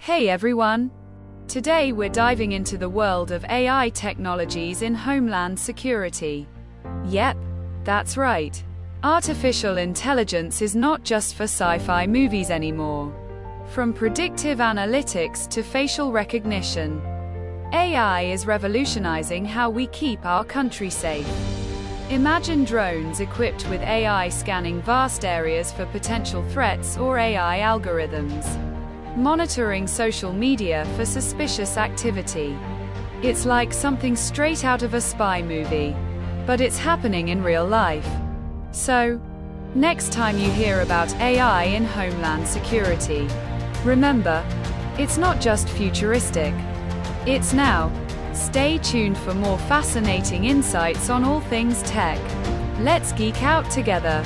Hey everyone! Today we're diving into the world of AI technologies in Homeland security. Yep, that's right. Artificial intelligence is not just for sci-fi movies anymore. From predictive analytics to facial recognition, AI is revolutionizing how we keep our country safe. Imagine drones equipped with AI scanning vast areas for potential threats or AI algorithms monitoring social media for suspicious activity. It's like something straight out of a spy movie, but it's happening in real life. So, next time you hear about AI in Homeland security, remember, it's not just futuristic. It's now. Stay tuned for more fascinating insights on all things tech. Let's geek out together.